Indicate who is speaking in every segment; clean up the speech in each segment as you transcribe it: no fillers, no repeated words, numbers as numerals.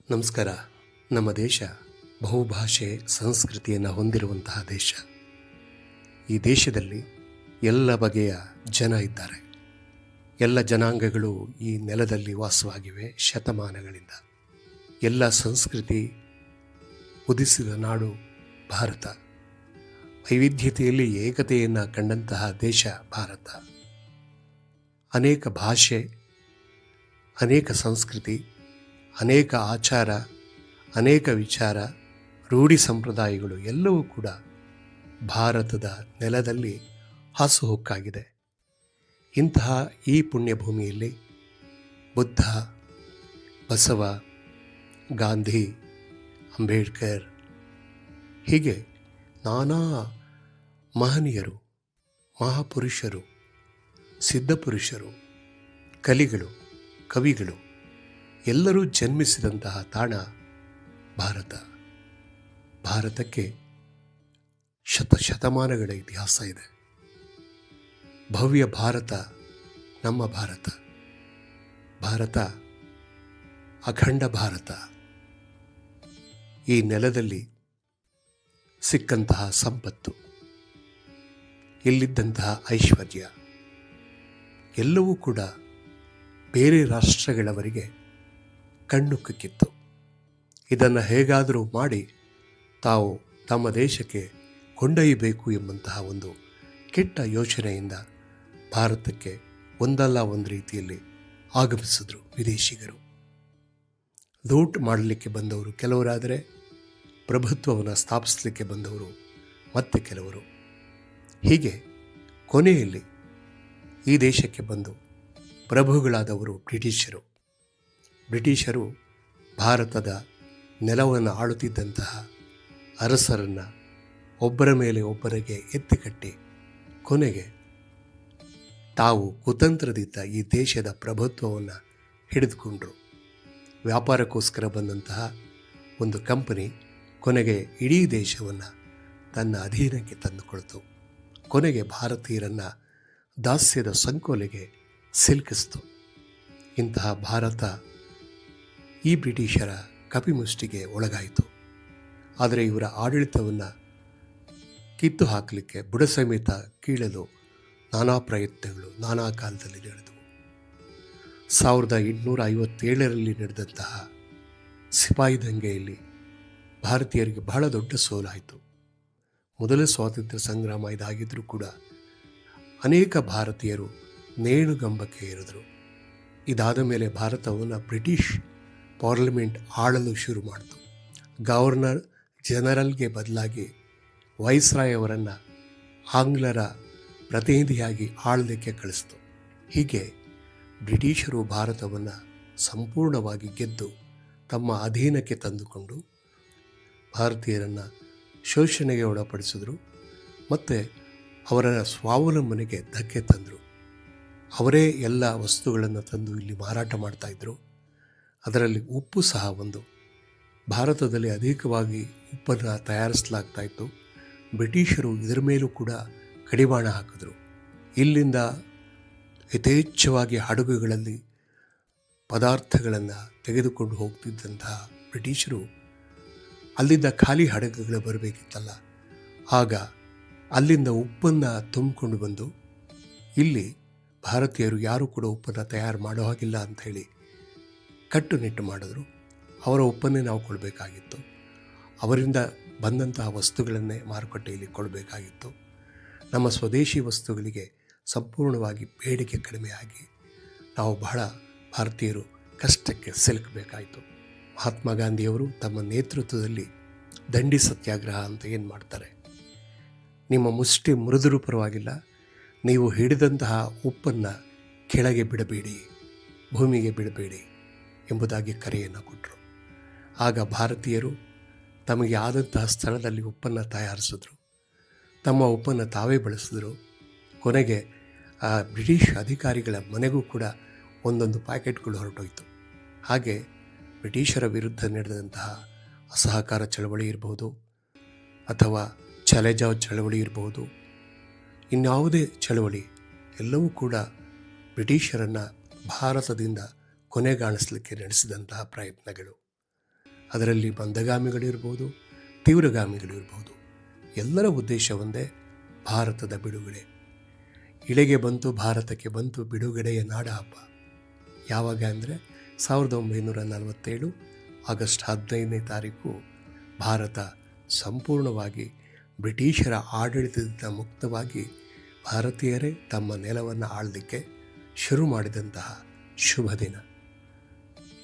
Speaker 1: ನಮಸ್ಕಾರ. ನಮ್ಮ ದೇಶ ಬಹುಭಾಷೆ ಸಂಸ್ಕೃತಿಯನ್ನು ಹೊಂದಿರುವಂತಹ ದೇಶ. ಈ ದೇಶದಲ್ಲಿ ಎಲ್ಲ ಬಗೆಯ ಜನ ಇದ್ದಾರೆ. ಎಲ್ಲ ಜನಾಂಗಗಳು ಈ ನೆಲದಲ್ಲಿ ವಾಸವಾಗಿವೆ ಶತಮಾನಗಳಿಂದ. ಎಲ್ಲ ಸಂಸ್ಕೃತಿ ಉದಿಸಿದ ನಾಡು ಭಾರತ. ವೈವಿಧ್ಯತೆಯಲ್ಲಿ ಏಕತೆಯನ್ನು ಕಂಡಂತಹ ದೇಶ ಭಾರತ. ಅನೇಕ ಭಾಷೆ, ಅನೇಕ ಸಂಸ್ಕೃತಿ, ಅನೇಕ ಆಚಾರ, ಅನೇಕ ವಿಚಾರ, ರೂಢಿ ಸಂಪ್ರದಾಯಗಳು ಎಲ್ಲವೂ ಕೂಡ ಭಾರತದ ನೆಲದಲ್ಲಿ ಹಾಸುಹೊಕ್ಕಾಗಿದೆ. ಇಂತಹ ಈ ಪುಣ್ಯಭೂಮಿಯಲ್ಲಿ ಬುದ್ಧ, ಬಸವ, ಗಾಂಧಿ, ಅಂಬೇಡ್ಕರ್ ಹೀಗೆ ನಾನಾ ಮಹನೀಯರು, ಮಹಾಪುರುಷರು, ಸಿದ್ಧಪುರುಷರು, ಕಲಿಗಳು, ಕವಿಗಳು ಎಲ್ಲರೂ ಜನ್ಮಿಸಿದಂತಹ ತಾಣ ಭಾರತ. ಭಾರತಕ್ಕೆ ಶತಶತಮಾನಗಳ ಇತಿಹಾಸ ಇದೆ. ಭವ್ಯ ಭಾರತ ನಮ್ಮ ಭಾರತ. ಭಾರತ ಅಖಂಡ ಭಾರತ. ಈ ನೆಲದಲ್ಲಿ ಸಿಕ್ಕಂತಹ ಸಂಪತ್ತು, ಇಲ್ಲಿದ್ದಂತಹ ಐಶ್ವರ್ಯ ಎಲ್ಲವೂ ಕೂಡ ಬೇರೆ ರಾಷ್ಟ್ರಗಳವರಿಗೆ ಕಣ್ಣು ಕುಕ್ಕಿತ್ತು. ಇದನ್ನು ಹೇಗಾದರೂ ಮಾಡಿ ತಾವು ತಮ್ಮ ದೇಶಕ್ಕೆ ಕೊಂಡೊಯ್ಯಬೇಕು ಎಂಬಂತಹ ಒಂದು ಕೆಟ್ಟ ಯೋಚನೆಯಿಂದ ಭಾರತಕ್ಕೆ ಒಂದಲ್ಲ ಒಂದು ರೀತಿಯಲ್ಲಿ ಆಗಮಿಸಿದ್ರು ವಿದೇಶಿಗರು. ಲೂಟ್ ಮಾಡಲಿಕ್ಕೆ ಬಂದವರು ಕೆಲವರಾದರೆ, ಪ್ರಭುತ್ವವನ್ನು ಸ್ಥಾಪಿಸಲಿಕ್ಕೆ ಬಂದವರು ಮತ್ತೆ ಕೆಲವರು. ಹೀಗೆ ಕೊನೆಯಲ್ಲಿ ಈ ದೇಶಕ್ಕೆ ಬಂದು ಪ್ರಭುಗಳಾದವರು ಬ್ರಿಟಿಷರು ಭಾರತದ ನೆಲವನ್ನು ಆಳುತ್ತಿದ್ದಂತಹ ಅರಸರನ್ನು ಒಬ್ಬರ ಮೇಲೆ ಒಬ್ಬರಿಗೆ ಎತ್ತಿಕಟ್ಟಿ ಕೊನೆಗೆ ತಾವು ಕುತಂತ್ರದಿಂದ ಈ ದೇಶದ ಪ್ರಭುತ್ವವನ್ನು ಹಿಡಿದುಕೊಂಡರು. ವ್ಯಾಪಾರಕ್ಕೋಸ್ಕರ ಬಂದಂತಹ ಒಂದು ಕಂಪನಿ ಕೊನೆಗೆ ಇಡೀ ದೇಶವನ್ನು ತನ್ನ ಅಧೀನಕ್ಕೆ ತಂದುಕೊಳ್ತು. ಕೊನೆಗೆ ಭಾರತೀಯರನ್ನು ದಾಸ್ಯದ ಸಂಕೋಲೆಗೆ ಸಿಲುಕಿಸ್ತು. ಇಂತಹ ಭಾರತ ಈ ಬ್ರಿಟಿಷರ ಕಪಿಮುಷ್ಟಿಗೆ ಒಳಗಾಯಿತು. ಆದರೆ ಇವರ ಆಡಳಿತವನ್ನು ಕಿತ್ತು ಹಾಕಲಿಕ್ಕೆ ಬುಡ ಸಮೇತ ಕೀಳಲು ನಾನಾ ಪ್ರಯತ್ನಗಳು ನಾನಾ ಕಾಲದಲ್ಲಿ ನಡೆದವು. 1857ರಲ್ಲಿ ನಡೆದಂತಹ ಸಿಪಾಯಿ ದಂಗೆಯಲ್ಲಿ ಭಾರತೀಯರಿಗೆ ಬಹಳ ದೊಡ್ಡ ಸೋಲಾಯಿತು. ಮೊದಲ ಸ್ವಾತಂತ್ರ್ಯ ಸಂಗ್ರಾಮ ಇದಾಗಿದ್ದರೂ ಕೂಡ ಅನೇಕ ಭಾರತೀಯರು ನೇಣುಗಂಬಕ್ಕೆ ಏರಿದರು. ಇದಾದ ಮೇಲೆ ಭಾರತವನ್ನು ಬ್ರಿಟಿಷ್ ಪಾರ್ಲಿಮೆಂಟ್ ಆಳಲು ಶುರು ಮಾಡಿತು. ಗವರ್ನರ್ ಜನರಲ್ಗೆ ಬದಲಾಗಿ ವೈಸ್ರಾಯ್ ಅವರನ್ನು ಆಂಗ್ಲರ ಪ್ರತಿನಿಧಿಯಾಗಿ ಆಳಲಿಕ್ಕೆ ಕಳಿಸಿತು. ಹೀಗೆ ಬ್ರಿಟಿಷರು ಭಾರತವನ್ನು ಸಂಪೂರ್ಣವಾಗಿ ಗೆದ್ದು ತಮ್ಮ ಅಧೀನಕ್ಕೆ ತಂದುಕೊಂಡು ಭಾರತೀಯರನ್ನು ಶೋಷಣೆಗೆ ಒಳಪಡಿಸಿದ್ರು ಮತ್ತು ಅವರ ಸ್ವಾವಲಂಬನೆಗೆ ಧಕ್ಕೆ ತಂದರು. ಅವರೇ ಎಲ್ಲ ವಸ್ತುಗಳನ್ನು ತಂದು ಇಲ್ಲಿ ಮಾರಾಟ ಮಾಡ್ತಾಯಿದ್ರು. ಅದರಲ್ಲಿ ಉಪ್ಪು ಸಹ ಒಂದು. ಭಾರತದಲ್ಲಿ ಅಧಿಕವಾಗಿ ಉಪ್ಪನ್ನು ತಯಾರಿಸಲಾಗ್ತಾಯಿತ್ತು. ಬ್ರಿಟಿಷರು ಇದರ ಮೇಲೂ ಕೂಡ ಕಡಿವಾಣ ಹಾಕಿದ್ರು. ಇಲ್ಲಿಂದ ಯಥೇಚ್ಛವಾಗಿ ಹಡಗುಗಳಲ್ಲಿ ಪದಾರ್ಥಗಳನ್ನು ತೆಗೆದುಕೊಂಡು ಹೋಗ್ತಿದ್ದಂತಹ ಬ್ರಿಟಿಷರು ಅಲ್ಲಿಂದ ಖಾಲಿ ಹಡಗುಗಳು ಬರಬೇಕಿತ್ತಲ್ಲ, ಆಗ ಅಲ್ಲಿಂದ ಉಪ್ಪನ್ನು ತುಂಬಿಕೊಂಡು ಬಂದು ಇಲ್ಲಿ ಭಾರತೀಯರು ಯಾರೂ ಕೂಡ ಉಪ್ಪನ್ನು ತಯಾರು ಮಾಡೋ ಹಾಗಿಲ್ಲ ಅಂಥೇಳಿ ಕಟ್ಟುನಿಟ್ಟು ಮಾಡಿದ್ರು. ಅವರ ಉಪ್ಪನ್ನೇ ನಾವು ಕೊಡಬೇಕಾಗಿತ್ತು. ಅವರಿಂದ ಬಂದಂತಹ ವಸ್ತುಗಳನ್ನೇ ಮಾರುಕಟ್ಟೆಯಲ್ಲಿ ಕೊಡಬೇಕಾಗಿತ್ತು. ನಮ್ಮ ಸ್ವದೇಶಿ ವಸ್ತುಗಳಿಗೆ ಸಂಪೂರ್ಣವಾಗಿ ಬೇಡಿಕೆ ಕಡಿಮೆಯಾಗಿ ನಾವು ಬಹಳ ಭಾರತೀಯರು ಕಷ್ಟಕ್ಕೆ ಸಿಲುಕಬೇಕಾಯಿತು. ಮಹಾತ್ಮ ಗಾಂಧಿಯವರು ತಮ್ಮ ನೇತೃತ್ವದಲ್ಲಿ ದಂಡಿ ಸತ್ಯಾಗ್ರಹ ಅಂತ ಏನು ಮಾಡ್ತಾರೆ, ನಿಮ್ಮ ಮುಷ್ಟಿ ಮುರಿದರೂ ಪರವಾಗಿಲ್ಲ, ನೀವು ಹಿಡಿದಂತಹ ಉಪ್ಪನ್ನು ಕೆಳಗೆ ಬಿಡಬೇಡಿ, ಭೂಮಿಗೆ ಬಿಡಬೇಡಿ ಎಂಬುದಾಗಿ ಕರೆಯನ್ನು ಕೊಟ್ಟರು. ಆಗ ಭಾರತೀಯರು ತಮಗೆ ಆದಂತಹ ಸ್ಥಳದಲ್ಲಿ ಉಪ್ಪನ್ನು ತಯಾರಿಸಿದ್ರು. ತಮ್ಮ ಉಪ್ಪನ್ನು ತಾವೇ ಬಳಸಿದ್ರು. ಕೊನೆಗೆ ಆ ಬ್ರಿಟಿಷ್ ಅಧಿಕಾರಿಗಳ ಮನೆಗೂ ಕೂಡ ಒಂದೊಂದು ಪ್ಯಾಕೆಟ್ಗಳು ಹೊರಟೋಯ್ತು. ಹಾಗೆ ಬ್ರಿಟಿಷರ ವಿರುದ್ಧ ನಡೆದಂತಹ ಅಸಹಕಾರ ಚಳವಳಿ ಇರಬಹುದು, ಅಥವಾ ಚಾಲೆಜಾವ್ ಚಳವಳಿ ಇರಬಹುದು, ಇನ್ಯಾವುದೇ ಚಳವಳಿ ಎಲ್ಲವೂ ಕೂಡ ಬ್ರಿಟಿಷರನ್ನು ಭಾರತದಿಂದ ಕೊನೆಗಾಣಿಸಲಿಕ್ಕೆ ನಡೆಸಿದಂತಹ ಪ್ರಯತ್ನಗಳು. ಅದರಲ್ಲಿ ಮಂದಗಾಮಿಗಳಿರ್ಬೋದು, ತೀವ್ರಗಾಮಿಗಳಿರ್ಬೋದು. ಎಲ್ಲರ ಉದ್ದೇಶ ಒಂದೇ, ಭಾರತದ ಬಿಡುಗಡೆ. ಇಳೆಗೆ ಬಂತು, ಭಾರತಕ್ಕೆ ಬಂತು ಬಿಡುಗಡೆಯ ನಾಡ ಹಬ್ಬ. ಯಾವಾಗ ಅಂದರೆ 1947 ಆಗಸ್ಟ್ 15ನೇ ತಾರೀಕು ಭಾರತ ಸಂಪೂರ್ಣವಾಗಿ ಬ್ರಿಟಿಷರ ಆಡಳಿತದಿಂದ ಮುಕ್ತವಾಗಿ ಭಾರತೀಯರೇ ತಮ್ಮ ನೆಲವನ್ನು ಆಳಲಿಕ್ಕೆ ಶುರು ಮಾಡಿದಂತಹ ಶುಭ ದಿನ.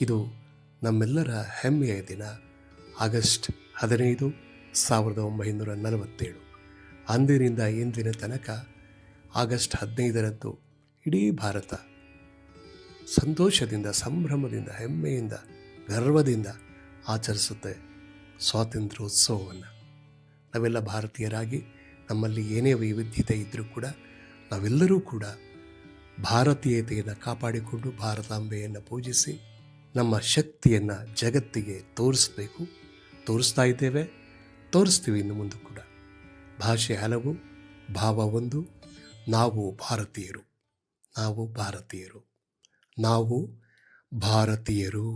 Speaker 1: ಇದು ನಮ್ಮೆಲ್ಲರ ಹೆಮ್ಮೆಯ ದಿನ. ಆಗಸ್ಟ್ 15, 1947. ಅಂದಿನಿಂದ ಇಂದಿನ ತನಕ ಆಗಸ್ಟ್ 15ರಂದು ಇಡೀ ಭಾರತ ಸಂತೋಷದಿಂದ, ಸಂಭ್ರಮದಿಂದ, ಹೆಮ್ಮೆಯಿಂದ, ಗರ್ವದಿಂದ ಆಚರಿಸುತ್ತೆ ಸ್ವಾತಂತ್ರ್ಯೋತ್ಸವವನ್ನು. ನಾವೆಲ್ಲ ಭಾರತೀಯರಾಗಿ ನಮ್ಮಲ್ಲಿ ಏನೇ ವೈವಿಧ್ಯತೆ ಇದ್ದರೂ ಕೂಡ ನಾವೆಲ್ಲರೂ ಕೂಡ ಭಾರತೀಯತೆಯನ್ನು ಕಾಪಾಡಿಕೊಂಡು ಭಾರತಾಂಬೆಯನ್ನು ಪೂಜಿಸಿ ನಮ್ಮ ಶಕ್ತಿಯನ್ನು ಜಗತ್ತಿಗೆ ತೋರಿಸಬೇಕು. ತೋರಿಸ್ತಾ ಇದ್ದೇವೆ, ತೋರಿಸ್ತೀವಿ ಇನ್ನು ಮುಂದೆ ಕೂಡ. ಭಾಷೆ ಹಲವು, ಭಾವ ಒಂದು. ನಾವು ಭಾರತೀಯರು, ನಾವು ಭಾರತೀಯರು, ನಾವು ಭಾರತೀಯರು.